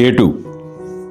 K2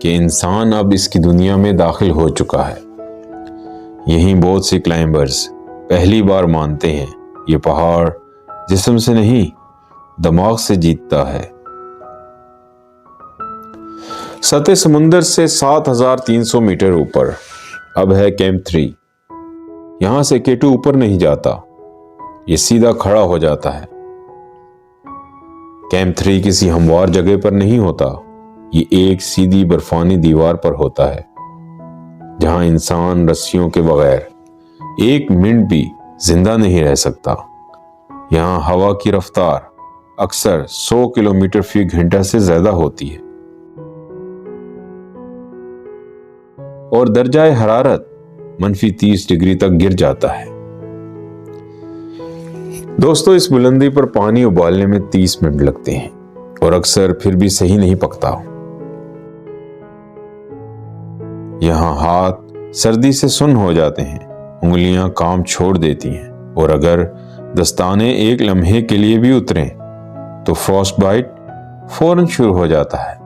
کہ انسان اب اس کی دنیا میں داخل ہو چکا ہے۔ یہیں بہت سے کلائمبرز پہلی بار مانتے ہیں یہ پہاڑ جسم سے نہیں دماغ سے جیتتا ہے۔ سطح سمندر سے 7300 میٹر اوپر اب ہے کیمپ 3۔ یہاں سے K2 اوپر نہیں جاتا، یہ سیدھا کھڑا ہو جاتا ہے۔ کیمپ 3 کسی ہموار جگہ پر نہیں ہوتا، یہ ایک سیدھی برفانی دیوار پر ہوتا ہے جہاں انسان رسیوں کے بغیر ایک منٹ بھی زندہ نہیں رہ سکتا۔ یہاں ہوا کی رفتار اکثر 100 کلومیٹر فی گھنٹہ سے زیادہ ہوتی ہے اور درجہ حرارت -30 ڈگری تک گر جاتا ہے۔ دوستو، اس بلندی پر پانی ابالنے میں 30 منٹ لگتے ہیں اور اکثر پھر بھی صحیح نہیں پکتا۔ یہاں ہاتھ سردی سے سن ہو جاتے ہیں، انگلیاں کام چھوڑ دیتی ہیں اور اگر دستانے ایک لمحے کے لیے بھی اتریں تو فراسٹ بائٹ فوراً شروع ہو جاتا ہے۔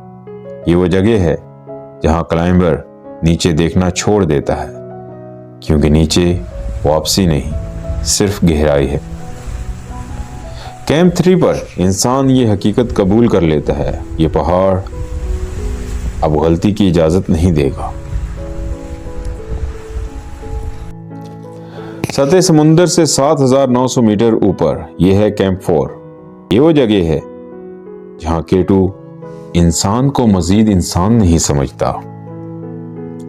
یہ وہ جگہ ہے جہاں کلائمبر نیچے دیکھنا چھوڑ دیتا ہے، کیونکہ نیچے واپسی نہیں، صرف گہرائی ہے۔ کیمپ 3 پر انسان یہ حقیقت قبول کر لیتا ہے، یہ پہاڑ اب غلطی کی اجازت نہیں دے گا۔ سطح سمندر سے 7900 میٹر اوپر یہ ہے کیمپ 4۔ یہ وہ جگہ ہے جہاں K2 انسان کو مزید انسان نہیں سمجھتا۔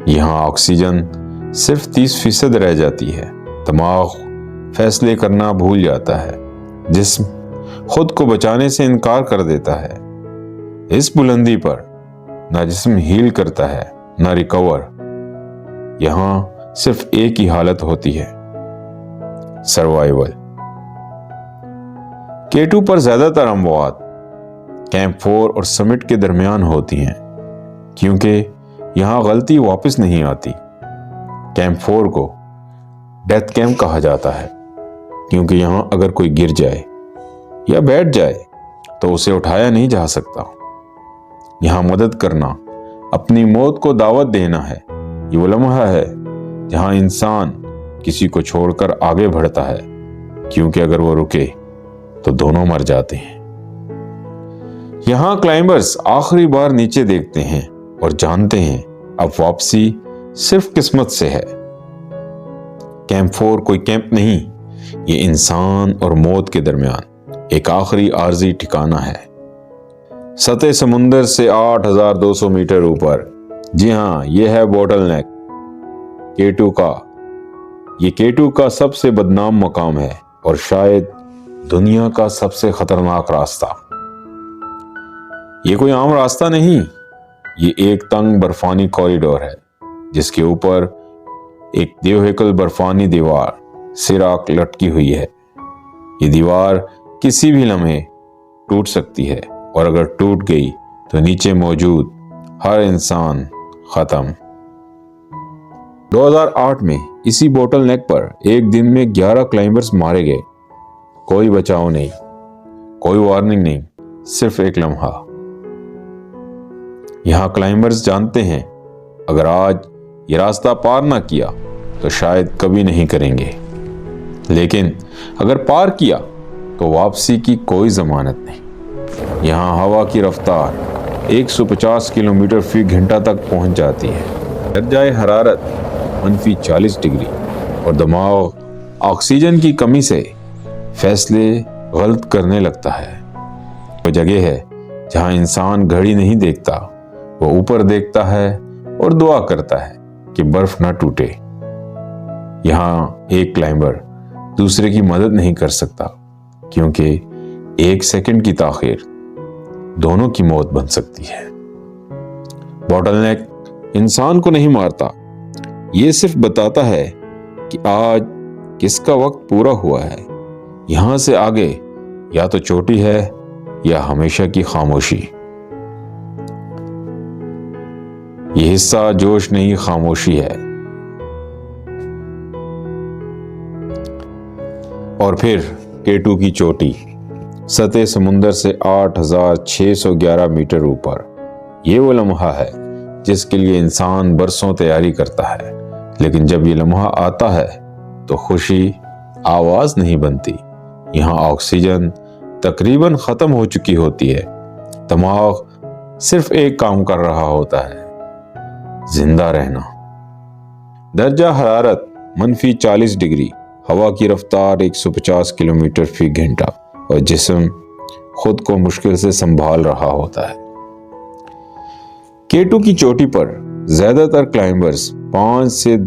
یہاں آکسیجن صرف 30% رہ جاتی ہے، دماغ فیصلے کرنا بھول جاتا ہے، جسم خود کو بچانے سے انکار کر دیتا ہے۔ اس بلندی پر نہ جسم ہیل کرتا ہے نہ ریکور، یہاں صرف ایک ہی حالت ہوتی ہے، سروائیول۔ K2 پر زیادہ تر اموات کیمپ 4 اور سمٹ کے درمیان ہوتی ہیں، کیونکہ یہاں غلطی واپس نہیں آتی۔ کیمپ 4 کو ڈیتھ کیمپ کہا جاتا ہے، کیونکہ یہاں اگر کوئی گر جائے یا بیٹھ جائے تو اسے اٹھایا نہیں جا سکتا۔ یہاں مدد کرنا اپنی موت کو دعوت دینا ہے۔ یہ وہ لمحہ ہے جہاں انسان کسی کو چھوڑ کر آگے بڑھتا ہے، کیونکہ اگر وہ رکے تو دونوں مر جاتے ہیں۔ یہاں کلائمبرز آخری بار نیچے دیکھتے ہیں اور جانتے ہیں اب واپسی صرف قسمت سے ہے۔ کیمپ 4 کوئی کیمپ نہیں، یہ انسان اور موت کے درمیان ایک آخری عارضی ٹھکانہ ہے۔ سطح سمندر سے 8200 میٹر اوپر، جی ہاں، یہ ہے بوٹل نیک K2 کا۔ یہ K2 کا سب سے بدنام مقام ہے اور شاید دنیا کا سب سے خطرناک راستہ۔ یہ کوئی عام راستہ نہیں، یہ ایک تنگ برفانی کوریڈور ہے جس کے اوپر ایک دیوہیکل برفانی دیوار سراک لٹکی ہوئی ہے۔ یہ دیوار کسی بھی لمحے ٹوٹ سکتی ہے اور اگر ٹوٹ گئی تو نیچے موجود ہر انسان ختم۔ 2008 میں اسی بوٹل نیک پر ایک دن میں 11 کلائمبرز مارے گئے۔ کوئی بچاؤ نہیں، کوئی وارننگ نہیں، صرف ایک لمحہ۔ یہاں کلائمبرز جانتے ہیں اگر آج یہ راستہ پار نہ کیا تو شاید کبھی نہیں کریں گے، لیکن اگر پار کیا تو واپسی کی کوئی ضمانت نہیں۔ یہاں ہوا کی رفتار 150 کلومیٹر فی گھنٹہ تک پہنچ جاتی ہے، درجہ حرارت -40 ڈگری اور دماغ آکسیجن کی کمی سے فیصلے غلط کرنے لگتا ہے۔ وہ جگہ ہے جہاں انسان گھڑی نہیں دیکھتا، وہ اوپر دیکھتا ہے اور دعا کرتا ہے کہ برف نہ ٹوٹے۔ یہاں ایک کلائمبر دوسرے کی مدد نہیں کر سکتا، کیونکہ 1 سیکنڈ کی تاخیر دونوں کی موت بن سکتی ہے۔ بوٹل نیک انسان کو نہیں مارتا، یہ صرف بتاتا ہے کہ آج کس کا وقت پورا ہوا ہے۔ یہاں سے آگے یا تو چوٹی ہے یا ہمیشہ کی خاموشی۔ یہ حصہ جوش نہیں، خاموشی ہے۔ اور پھر K2 کی چوٹی، سطح سمندر سے 8611 میٹر اوپر۔ یہ وہ لمحہ ہے جس کے لیے انسان برسوں تیاری کرتا ہے، لیکن جب یہ لمحہ آتا ہے تو خوشی آواز نہیں بنتی۔ یہاں آکسیجن تقریباً ختم ہو چکی ہوتی ہے، دماغ صرف ایک کام کر رہا ہوتا ہے، زندہ رہنا۔ درجہ حرارت -40 ڈگری، ہوا کی رفتار 150 کلومیٹر فی گھنٹہ، اور جسم خود کو مشکل سے سنبھال رہا ہوتا ہے۔ K2 کی چوٹی پر زیادہ تر کلائمبرز 5 سے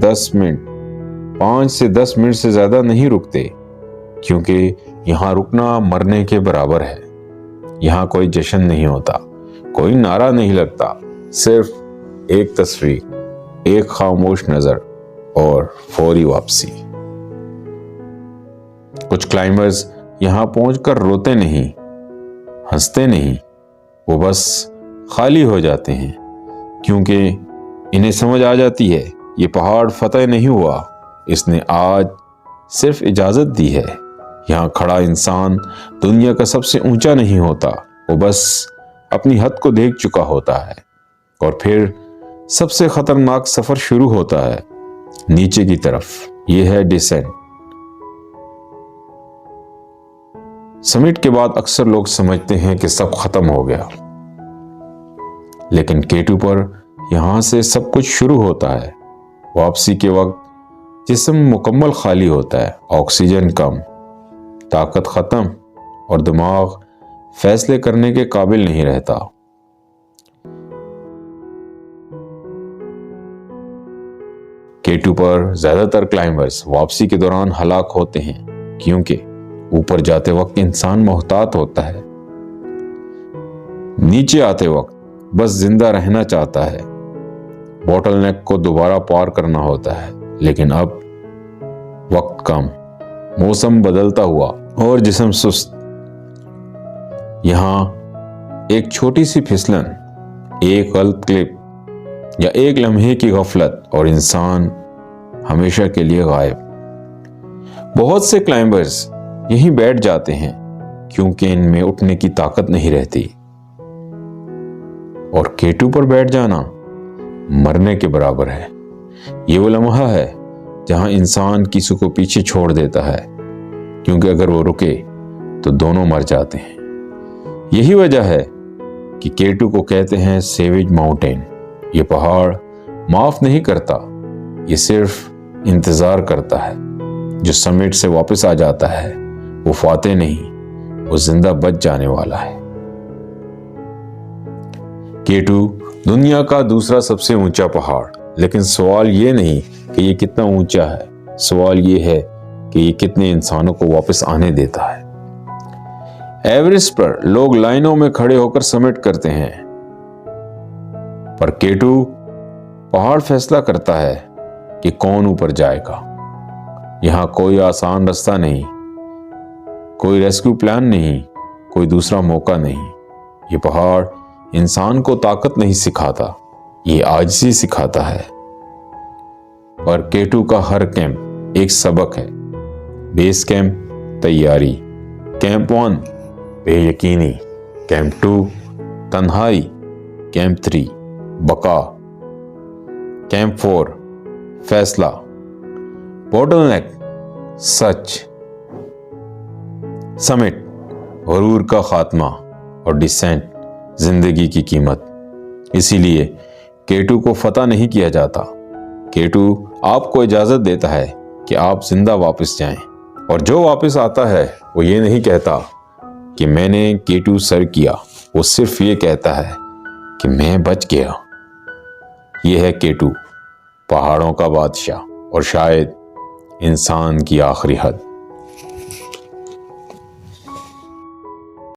10 منٹ سے زیادہ نہیں رکتے، کیونکہ یہاں رکنا مرنے کے برابر ہے۔ یہاں کوئی جشن نہیں ہوتا، کوئی نعرہ نہیں لگتا، صرف ایک تصویر، ایک خاموش نظر اور فوری واپسی۔ کچھ کلائمبرز یہاں پہنچ کر روتے نہیں، ہنستے نہیں، وہ بس خالی ہو جاتے ہیں، کیونکہ انہیں سمجھ آ جاتی ہے یہ پہاڑ فتح نہیں ہوا، اس نے آج صرف اجازت دی ہے۔ یہاں کھڑا انسان دنیا کا سب سے اونچا نہیں ہوتا، وہ بس اپنی حد کو دیکھ چکا ہوتا ہے، اور پھر سب سے خطرناک سفر شروع ہوتا ہے، نیچے کی طرف۔ یہ ہے ڈیسینٹ۔ سمٹ کے بعد اکثر لوگ سمجھتے ہیں کہ سب ختم ہو گیا، لیکن K2 پر یہاں سے سب کچھ شروع ہوتا ہے۔ واپسی کے وقت جسم مکمل خالی ہوتا ہے، آکسیجن کم، طاقت ختم، اور دماغ فیصلے کرنے کے قابل نہیں رہتا۔ K2 پر زیادہ تر کلائمبرز واپسی کے دوران ہلاک ہوتے ہیں، کیونکہ اوپر جاتے وقت انسان محتاط ہوتا ہے، نیچے آتے وقت بس زندہ رہنا چاہتا ہے۔ بوٹل نیک کو دوبارہ پار کرنا ہوتا ہے، لیکن اب وقت کم، موسم بدلتا ہوا اور جسم سست۔ یہاں ایک چھوٹی سی پھسلن، ایک غلط کلپ یا ایک لمحے کی غفلت اور انسان ہمیشہ کے لیے غائب۔ بہت سے کلائمبرز یہیں بیٹھ جاتے ہیں، کیونکہ ان میں اٹھنے کی طاقت نہیں رہتی، اور K2 پر بیٹھ جانا مرنے کے برابر ہے۔ یہ وہ لمحہ ہے جہاں انسان کسی کو پیچھے چھوڑ دیتا ہے، کیونکہ اگر وہ رکے تو دونوں مر جاتے ہیں۔ یہی وجہ ہے کہ K2 کو کہتے ہیں سیویج ماؤنٹین۔ یہ پہاڑ معاف نہیں کرتا، یہ صرف انتظار کرتا ہے۔ جو سمٹ سے واپس آ جاتا ہے وہ فاتح نہیں، وہ زندہ بچ جانے والا ہے۔ K2 دنیا کا دوسرا سب سے اونچا پہاڑ، لیکن سوال یہ نہیں کہ یہ کتنا اونچا ہے، سوال یہ ہے کہ یہ کتنے انسانوں کو واپس آنے دیتا ہے۔ ایورسٹ پر لوگ لائنوں میں کھڑے ہو کر سمٹ کرتے ہیں، پر K2 پہاڑ فیصلہ کرتا ہے کہ کون اوپر جائے گا۔ یہاں کوئی آسان رستہ نہیں، کوئی ریسکیو پلان نہیں، کوئی دوسرا موقع نہیں۔ یہ پہاڑ انسان کو طاقت نہیں سکھاتا، یہ عاجزی سکھاتا ہے۔ اور K2 کا ہر کیمپ ایک سبق ہے۔ بیس کیمپ تیاری، کیمپ 1 بے یقینی، کیمپ 2 تنہائی، کیمپ 3 بقا، کیمپ 4 فیصلہ، بوٹل نیک سچ، سمٹ غرور کا خاتمہ، اور ڈیسینٹ زندگی کی قیمت۔ اسی لیے K2 کو فتح نہیں کیا جاتا، K2 آپ کو اجازت دیتا ہے کہ آپ زندہ واپس جائیں، اور جو واپس آتا ہے وہ یہ نہیں کہتا کہ میں نے K2 سر کیا، وہ صرف یہ کہتا ہے کہ میں بچ گیا۔ یہ ہے K2، پہاڑوں کا بادشاہ، اور شاید انسان کی آخری حد۔